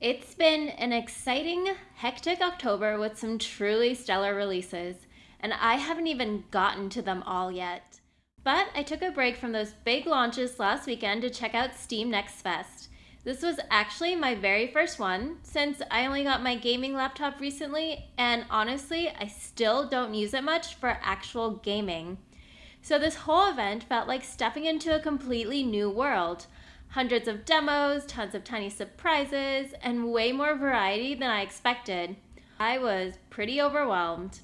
It's been an exciting, hectic October with some truly stellar releases, and I haven't even gotten to them all yet. But I took a break from those big launches last weekend to check out Steam Next Fest. This was actually my very first one, since I only got my gaming laptop recently, and honestly, I still don't use it much for actual gaming. So this whole event felt like stepping into a completely new world. Hundreds of demos, tons of tiny surprises, and way more variety than I expected. I was pretty overwhelmed.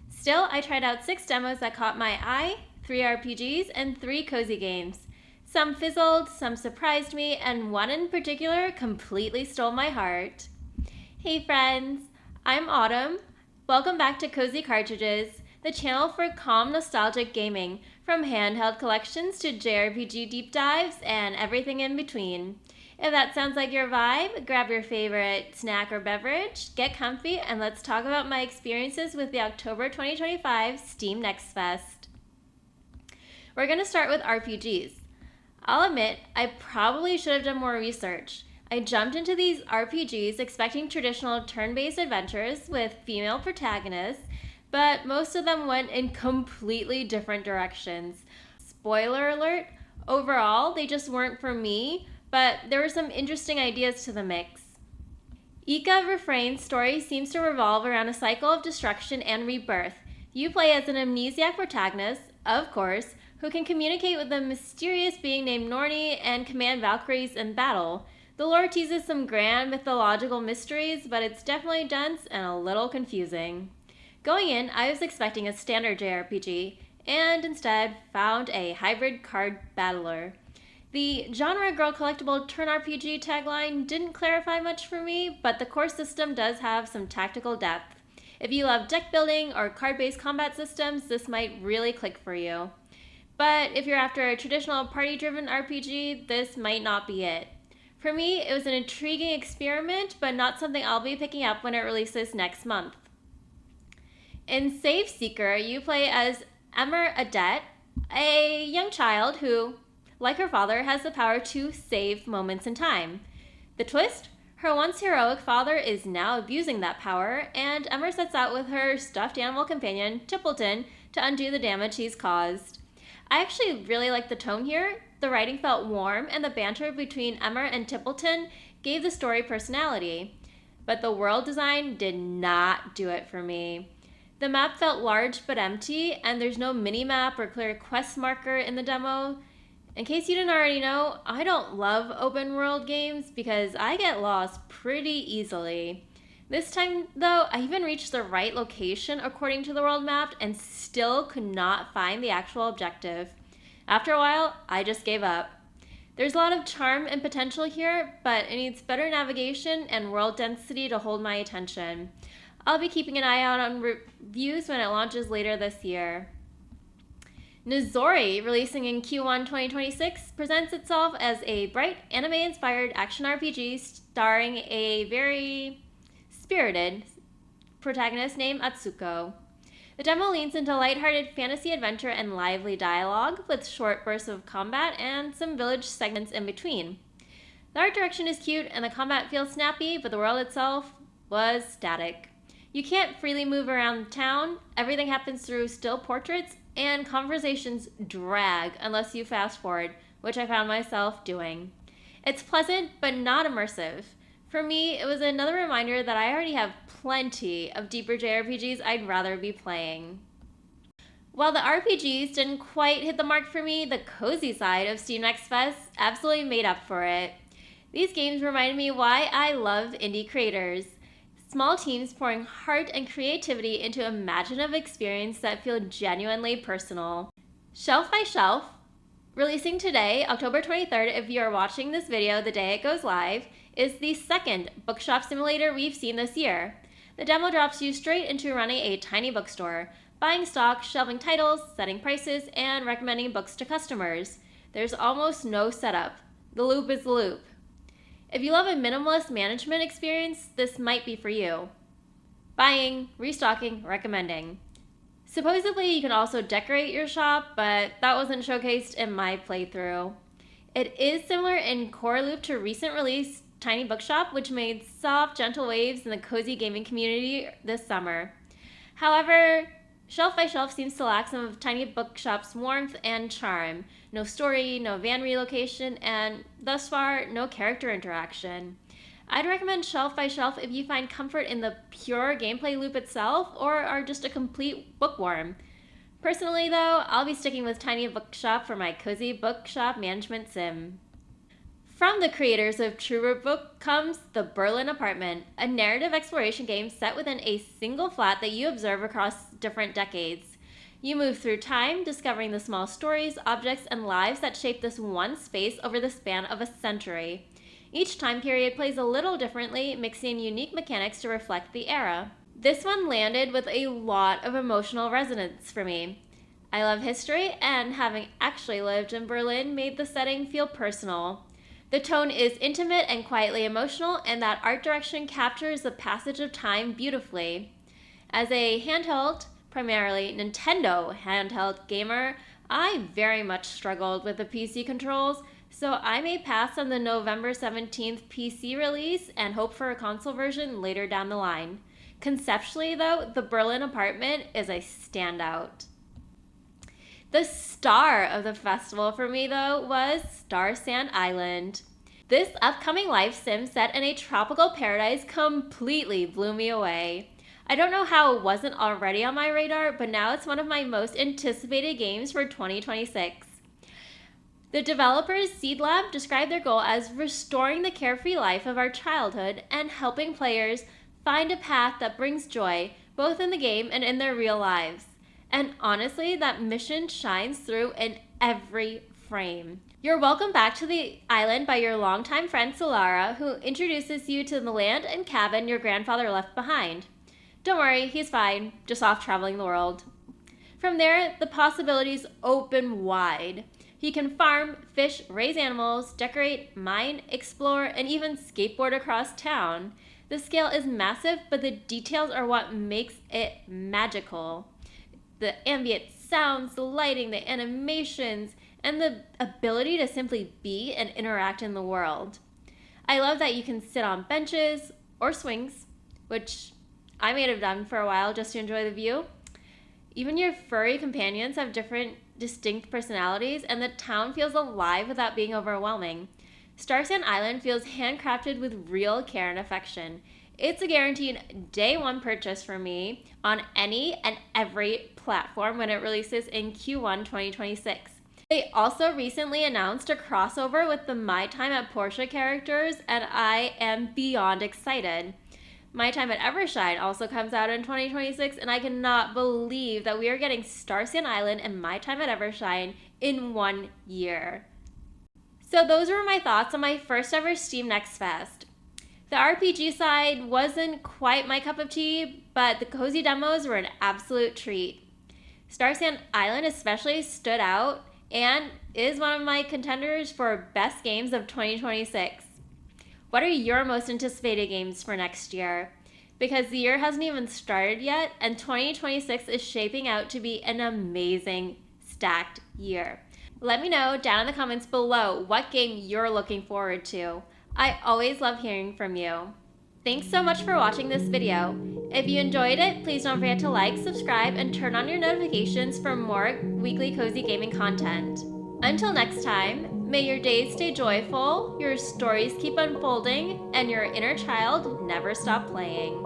Still, I tried out 6 demos that caught my eye, 3 RPGs, and 3 cozy games. Some fizzled, some surprised me, and one in particular completely stole my heart. Hey friends, I'm Autumn. Welcome back to Cozy Cartridges, the channel for calm nostalgic gaming, from handheld collections to JRPG deep dives and everything in between. If that sounds like your vibe, grab your favorite snack or beverage, get comfy, and let's talk about my experiences with the October 2025 Steam Next Fest. We're going to start with RPGs. I'll admit, I probably should have done more research. I jumped into these RPGs expecting traditional turn-based adventures with female protagonists, but most of them went in completely different directions. Spoiler alert, overall, they just weren't for me, but there were some interesting ideas to the mix. Yggdra Refrain's story seems to revolve around a cycle of destruction and rebirth. You play as an amnesiac protagonist, of course, who can communicate with a mysterious being named Norni and command Valkyries in battle. The lore teases some grand mythological mysteries, but it's definitely dense and a little confusing. Going in, I was expecting a standard JRPG, and instead found a hybrid card battler. The genre girl collectible turn RPG tagline didn't clarify much for me, but the core system does have some tactical depth. If you love deck building or card-based combat systems, this might really click for you. But if you're after a traditional party-driven RPG, this might not be it. For me, it was an intriguing experiment, but not something I'll be picking up when it releases next month. In Saveseeker, you play as Emmer Adet, a young child who, like her father, has the power to save moments in time. The twist? Her once heroic father is now abusing that power, and Emmer sets out with her stuffed animal companion, Tippleton, to undo the damage he's caused. I actually really like the tone here. The writing felt warm, and the banter between Emmer and Tippleton gave the story personality. But the world design did not do it for me. The map felt large but empty, and there's no mini-map or clear quest marker in the demo. In case you didn't already know, I don't love open world games because I get lost pretty easily. This time, though, I even reached the right location according to the world map and still could not find the actual objective. After a while, I just gave up. There's a lot of charm and potential here, but it needs better navigation and world density to hold my attention. I'll be keeping an eye out on reviews when it launches later this year. Nezori, releasing in Q1 2026, presents itself as a bright, anime-inspired action RPG starring a very spirited protagonist named Atsuko. The demo leans into lighthearted fantasy adventure and lively dialogue, with short bursts of combat and some village segments in between. The art direction is cute and the combat feels snappy, but the world itself was static. You can't freely move around town, everything happens through still portraits, and conversations drag unless you fast forward, which I found myself doing. It's pleasant, but not immersive. For me, it was another reminder that I already have plenty of deeper JRPGs I'd rather be playing. While the RPGs didn't quite hit the mark for me, the cozy side of Steam Next Fest absolutely made up for it. These games reminded me why I love indie creators. Small teams pouring heart and creativity into imaginative experiences that feel genuinely personal. Shelf by Shelf, releasing today, October 23rd, if you are watching this video the day it goes live, is the second bookshop simulator we've seen this year. The demo drops you straight into running a tiny bookstore, buying stock, shelving titles, setting prices, and recommending books to customers. There's almost no setup. The loop is the loop. If you love a minimalist management experience, this might be for you. Buying, restocking, recommending. Supposedly, you can also decorate your shop, but that wasn't showcased in my playthrough. It is similar in core loop to recent release tiny bookshop, which made soft, gentle waves in the cozy gaming community this summer. However, Shelf by Shelf seems to lack some of Tiny Bookshop's warmth and charm. No story, no van relocation, and thus far, no character interaction. I'd recommend Shelf by Shelf if you find comfort in the pure gameplay loop itself or are just a complete bookworm. Personally, though, I'll be sticking with Tiny Bookshop for my cozy bookshop management sim. From the creators of True Root Book comes The Berlin Apartment, a narrative exploration game set within a single flat that you observe across different decades. You move through time, discovering the small stories, objects, and lives that shape this one space over the span of a century. Each time period plays a little differently, mixing unique mechanics to reflect the era. This one landed with a lot of emotional resonance for me. I love history, and having actually lived in Berlin made the setting feel personal. The tone is intimate and quietly emotional, and that art direction captures the passage of time beautifully. As a handheld, primarily Nintendo handheld gamer, I very much struggled with the PC controls, so I may pass on the November 17th PC release and hope for a console version later down the line. Conceptually, though, the Berlin Apartment is a standout. The star of the festival for me, though, was Starsand Island. This upcoming life sim set in a tropical paradise completely blew me away. I don't know how it wasn't already on my radar, but now it's one of my most anticipated games for 2026. The developers Seed Lab described their goal as restoring the carefree life of our childhood and helping players find a path that brings joy, both in the game and in their real lives. And honestly, that mission shines through in every frame. You're welcomed back to the island by your longtime friend Solara, who introduces you to the land and cabin your grandfather left behind. Don't worry, he's fine, just off traveling the world. From there, the possibilities open wide. You can farm, fish, raise animals, decorate, mine, explore, and even skateboard across town. The scale is massive, but the details are what makes it magical. The ambient sounds, the lighting, the animations, and the ability to simply be and interact in the world. I love that you can sit on benches or swings, which I may have done for a while just to enjoy the view. Even your furry companions have different distinct personalities, and the town feels alive without being overwhelming. Starsand Island feels handcrafted with real care and affection. It's a guaranteed day one purchase for me on any and every platform when it releases in Q1 2026. They also recently announced a crossover with the My Time at Portia characters, and I am beyond excited. My Time at Evershine also comes out in 2026, and I cannot believe that we are getting Starsand Island and My Time at Evershine in 1 year. So those were my thoughts on my first ever steamnextfest. The RPG side wasn't quite my cup of tea, but the cozy demos were an absolute treat. Starsand Island especially stood out and is one of my contenders for best games of 2026. What are your most anticipated games for next year? Because the year hasn't even started yet, and 2026 is shaping out to be an amazing, stacked year. Let me know down in the comments below what game you're looking forward to. I always love hearing from you. Thanks so much for watching this video. If you enjoyed it, please don't forget to like, subscribe, and turn on your notifications for more weekly cozy gaming content. Until next time, may your days stay joyful, your stories keep unfolding, and your inner child never stop playing.